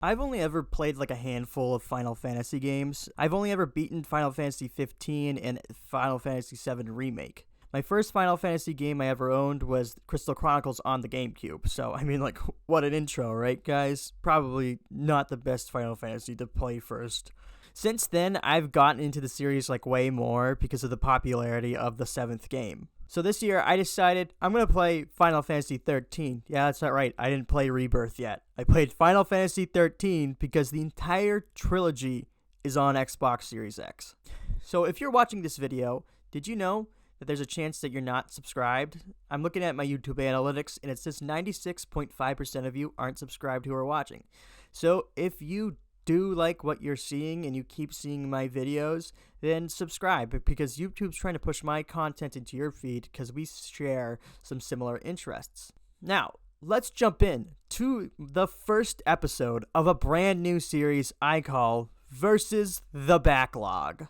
I've only ever played like a handful of Final Fantasy games. I've only ever beaten Final Fantasy XV and Final Fantasy VII Remake. My first Final Fantasy game I ever owned was Crystal Chronicles on the GameCube. So, I mean, like, what an intro, right, guys? Probably not the best Final Fantasy to play first. Since then, I've gotten into the series like way more because of the popularity of the 7th game. So this year, I decided I'm going to play Final Fantasy XIII. Yeah, that's not right. I didn't play Rebirth yet. I played Final Fantasy XIII because the entire trilogy is on Xbox Series X. So if you're watching this video, did you know that there's a chance that you're not subscribed? I'm looking at my YouTube analytics, and it says 96.5% of you aren't subscribed who are watching. So if you do like what you're seeing and you keep seeing my videos, then subscribe, because YouTube's trying to push my content into your feed because we share some similar interests. Now, let's jump in to the first episode of a brand new series I call Versus the Backlog.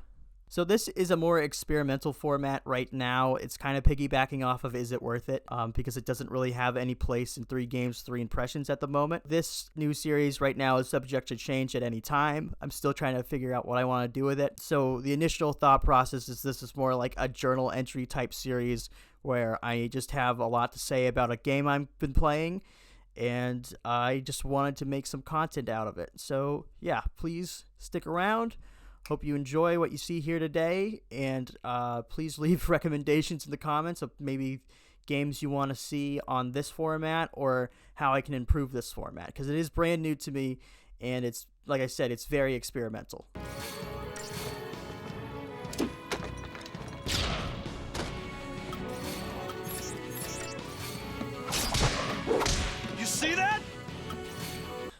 So this is a more experimental format right now. It's kind of piggybacking off of Is It Worth It? Because it doesn't really have any place in 3 games, 3 impressions at the moment. This new series right now is subject to change at any time. I'm still trying to figure out what I want to do with it. So the initial thought process is this is more like a journal entry type series where I just have a lot to say about a game I've been playing, and I just wanted to make some content out of it. So yeah, please stick around. Hope you enjoy what you see here today, and please leave recommendations in the comments of maybe games you want to see on this format or how I can improve this format, because it is brand new to me, and it's, like I said, it's very experimental. You see that?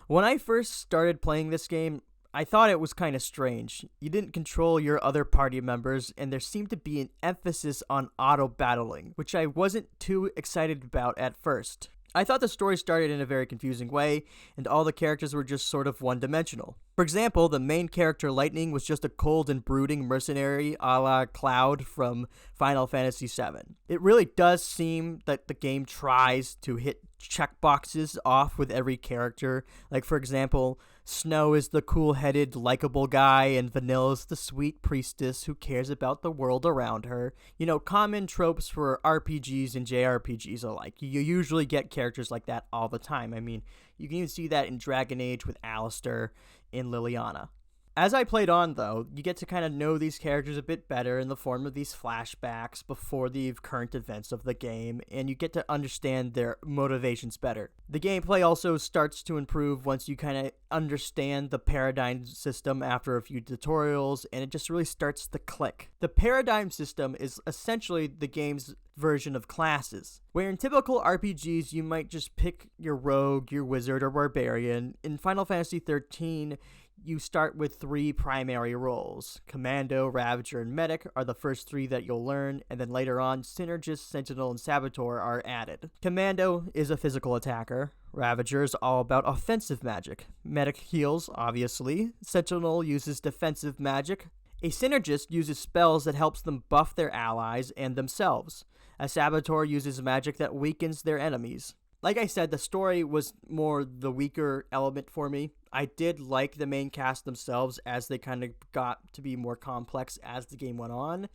When I first started playing this game, I thought it was kind of strange. You didn't control your other party members, and there seemed to be an emphasis on auto-battling, which I wasn't too excited about at first. I thought the story started in a very confusing way, and all the characters were just sort of one-dimensional. For example, the main character, Lightning, was just a cold and brooding mercenary a la Cloud from Final Fantasy VII. It really does seem that the game tries to hit checkboxes off with every character. Like, for example, Snow is the cool-headed, likable guy, and Vanilla's the sweet priestess who cares about the world around her. You know, common tropes for RPGs and JRPGs alike. You usually get characters like that all the time. I mean, you can even see that in Dragon Age with Alistair and Liliana. As I played on, though, you get to kind of know these characters a bit better in the form of these flashbacks before the current events of the game, and you get to understand their motivations better. The gameplay also starts to improve once you kind of understand the paradigm system after a few tutorials, and it just really starts to click. The paradigm system is essentially the game's version of classes, where in typical RPGs you might just pick your rogue, your wizard, or barbarian. In Final Fantasy XIII, you start with 3 primary roles. Commando, Ravager, and Medic are the first 3 that you'll learn, and then later on, Synergist, Sentinel, and Saboteur are added. Commando is a physical attacker. Ravager is all about offensive magic. Medic heals, obviously. Sentinel uses defensive magic. A Synergist uses spells that helps them buff their allies and themselves. A Saboteur uses magic that weakens their enemies. Like I said, the story was more the weaker element for me. I did like the main cast themselves as they kind of got to be more complex as the game went on,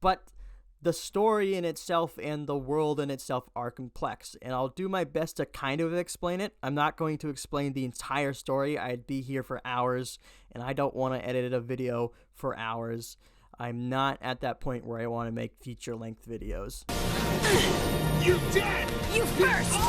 but the story in itself and the world in itself are complex, and I'll do my best to kind of explain it. I'm not going to explain the entire story. I'd be here for hours, and I don't want to edit a video for hours. I'm not at that point where I want to make feature-length videos. You dead! You first!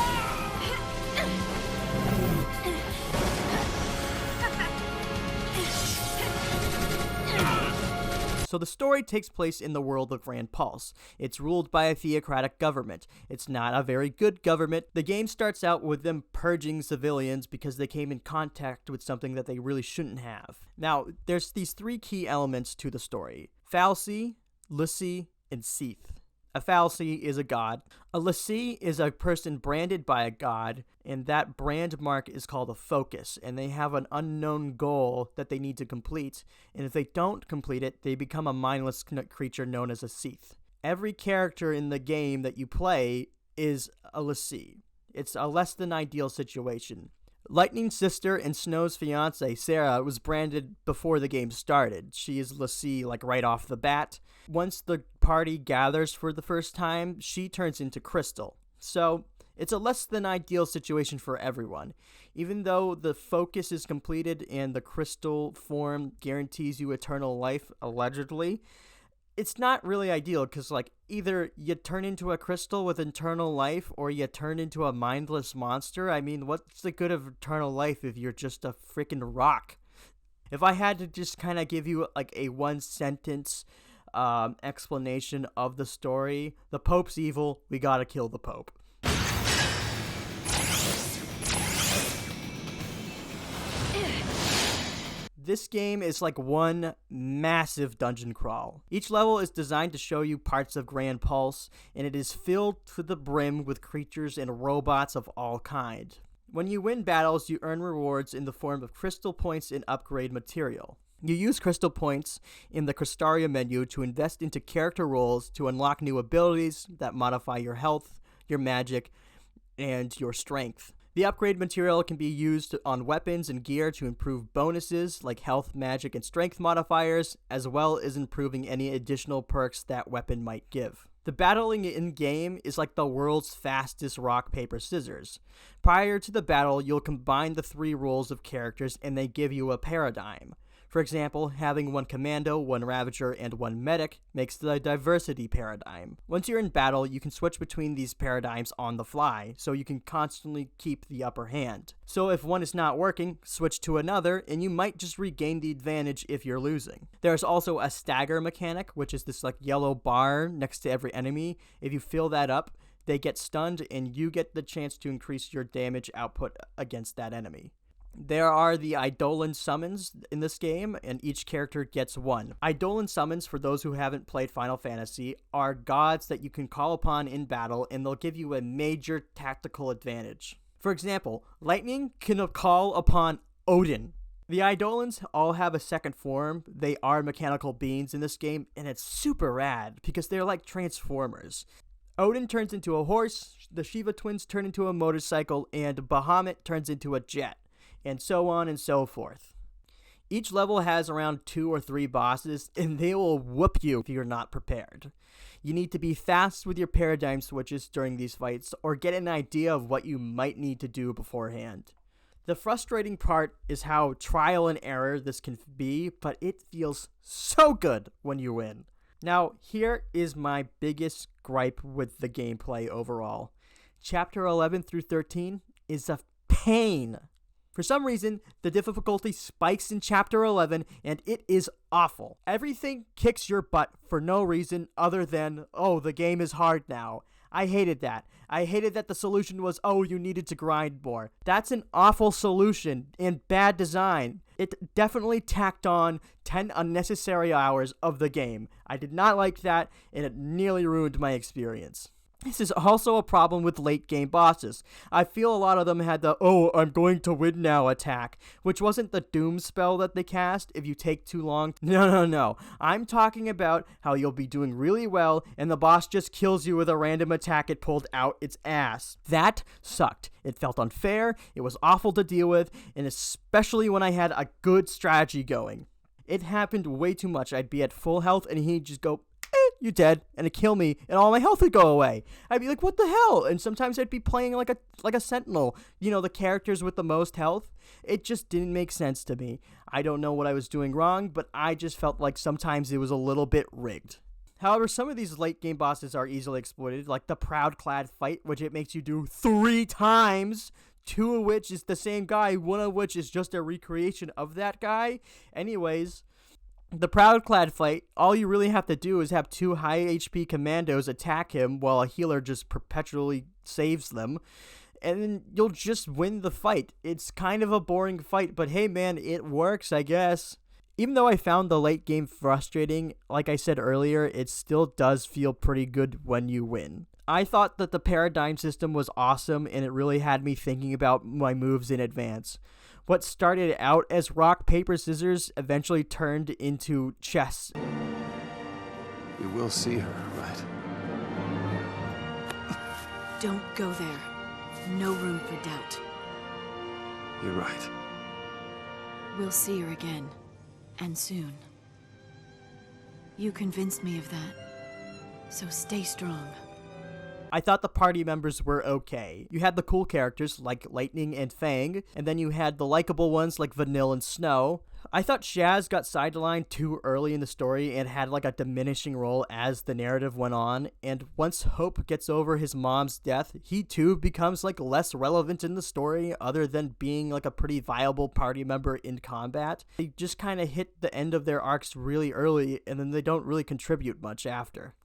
So the story takes place in the world of Grand Pulse. It's ruled by a theocratic government. It's not a very good government. The game starts out with them purging civilians because they came in contact with something that they really shouldn't have. Now, there's these 3 key elements to the story: Fal'Cie, l'Cie, and Seath. A Fal'Cie is a god. A l'Cie is a person branded by a god, and that brand mark is called a focus, and they have an unknown goal that they need to complete, and if they don't complete it, they become a mindless creature known as a Seath. Every character in the game that you play is a l'Cie. It's a less than ideal situation. Lightning's sister and Snow's fiance, Sarah, was branded before the game started. She is l'Cie, like, right off the bat. Once the party gathers for the first time, she turns into Crystal. So, it's a less than ideal situation for everyone. Even though the focus is completed and the crystal form guarantees you eternal life, allegedly, it's not really ideal because, like, either you turn into a crystal with eternal life or you turn into a mindless monster. I mean, what's the good of eternal life if you're just a freaking rock? If I had to just kind of give you, like, a one-sentence explanation of the story, the Pope's evil, we gotta kill the Pope. This game is like one massive dungeon crawl. Each level is designed to show you parts of Grand Pulse, and it is filled to the brim with creatures and robots of all kinds. When you win battles, you earn rewards in the form of crystal points and upgrade material. You use crystal points in the Crystallia menu to invest into character roles to unlock new abilities that modify your health, your magic, and your strength. The upgrade material can be used on weapons and gear to improve bonuses like health, magic, and strength modifiers, as well as improving any additional perks that weapon might give. The battling in-game is like the world's fastest rock, paper, scissors. Prior to the battle, you'll combine the 3 roles of characters and they give you a paradigm. For example, having 1 commando, 1 ravager, and 1 medic makes the diversity paradigm. Once you're in battle, you can switch between these paradigms on the fly, so you can constantly keep the upper hand. So if one is not working, switch to another, and you might just regain the advantage if you're losing. There's also a stagger mechanic, which is this like yellow bar next to every enemy. If you fill that up, they get stunned, and you get the chance to increase your damage output against that enemy. There are the Eidolon summons in this game, and each character gets 1. Eidolon summons, for those who haven't played Final Fantasy, are gods that you can call upon in battle, and they'll give you a major tactical advantage. For example, Lightning can call upon Odin. The Eidolons all have a second form. They are mechanical beings in this game, and it's super rad, because they're like Transformers. Odin turns into a horse, the Shiva twins turn into a motorcycle, and Bahamut turns into a jet. And so on and so forth. Each level has around 2 or 3 bosses, and they will whoop you if you're not prepared. You need to be fast with your paradigm switches during these fights, or get an idea of what you might need to do beforehand. The frustrating part is how trial and error this can be, but it feels so good when you win. Now, here is my biggest gripe with the gameplay overall. Chapter 11 through 13 is a pain. For some reason, the difficulty spikes in Chapter 11, and it is awful. Everything kicks your butt for no reason other than, oh, the game is hard now. I hated that. I hated that the solution was, oh, you needed to grind more. That's an awful solution and bad design. It definitely tacked on 10 unnecessary hours of the game. I did not like that, and it nearly ruined my experience. This is also a problem with late game bosses. I feel a lot of them had the, oh, I'm going to win now attack, which wasn't the doom spell that they cast if you take too long. No. I'm talking about how you'll be doing really well and the boss just kills you with a random attack it pulled out its ass. That sucked. It felt unfair, it was awful to deal with, and especially when I had a good strategy going. It happened way too much. I'd be at full health and he'd just go, you're dead, and it'd kill me, and all my health would go away. I'd be like, what the hell? And sometimes I'd be playing like a sentinel, you know, the characters with the most health. It just didn't make sense to me. I don't know what I was doing wrong, but I just felt like sometimes it was a little bit rigged. However, some of these late game bosses are easily exploited, like the Proudclad fight, which it makes you do 3 times, 2 of which is the same guy, 1 of which is just a recreation of that guy. Anyways, the Proudclad fight, all you really have to do is have 2 high HP commandos attack him while a healer just perpetually saves them, and then you'll just win the fight. It's kind of a boring fight, but hey man, it works, I guess. Even though I found the late game frustrating, like I said earlier, it still does feel pretty good when you win. I thought that the paradigm system was awesome, and it really had me thinking about my moves in advance. What started out as rock, paper, scissors eventually turned into chess. We will see her, right? Don't go there. No room for doubt. You're right. We'll see her again. And soon. You convinced me of that. So stay strong. I thought the party members were okay. You had the cool characters like Lightning and Fang, and then you had the likable ones like Vanille and Snow. I thought Shaz got sidelined too early in the story and had like a diminishing role as the narrative went on, and once Hope gets over his mom's death, he too becomes like less relevant in the story other than being like a pretty viable party member in combat. They just kind of hit the end of their arcs really early, and then they don't really contribute much after.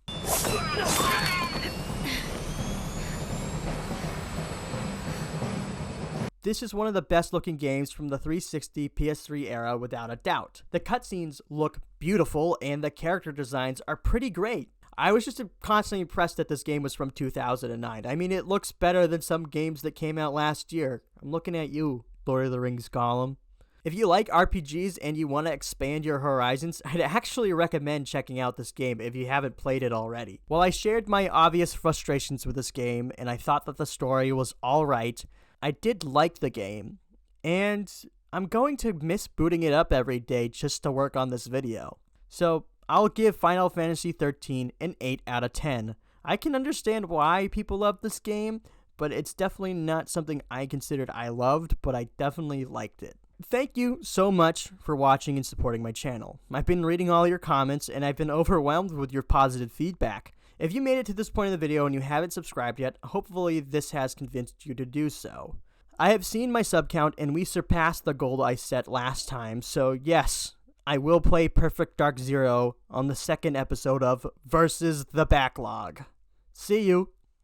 This is one of the best looking games from the 360 PS3 era without a doubt. The cutscenes look beautiful and the character designs are pretty great. I was just constantly impressed that this game was from 2009. I mean, it looks better than some games that came out last year. I'm looking at you, Lord of the Rings Gollum. If you like RPGs and you want to expand your horizons, I'd actually recommend checking out this game if you haven't played it already. While I shared my obvious frustrations with this game and I thought that the story was alright, I did like the game, and I'm going to miss booting it up every day just to work on this video. So I'll give Final Fantasy XIII an 8 out of 10. I can understand why people love this game, but it's definitely not something I considered I loved, but I definitely liked it. Thank you so much for watching and supporting my channel. I've been reading all your comments, and I've been overwhelmed with your positive feedback. If you made it to this point in the video and you haven't subscribed yet, hopefully this has convinced you to do so. I have seen my sub count and we surpassed the goal I set last time, so yes, I will play Perfect Dark Zero on the second episode of Versus the Backlog. See you!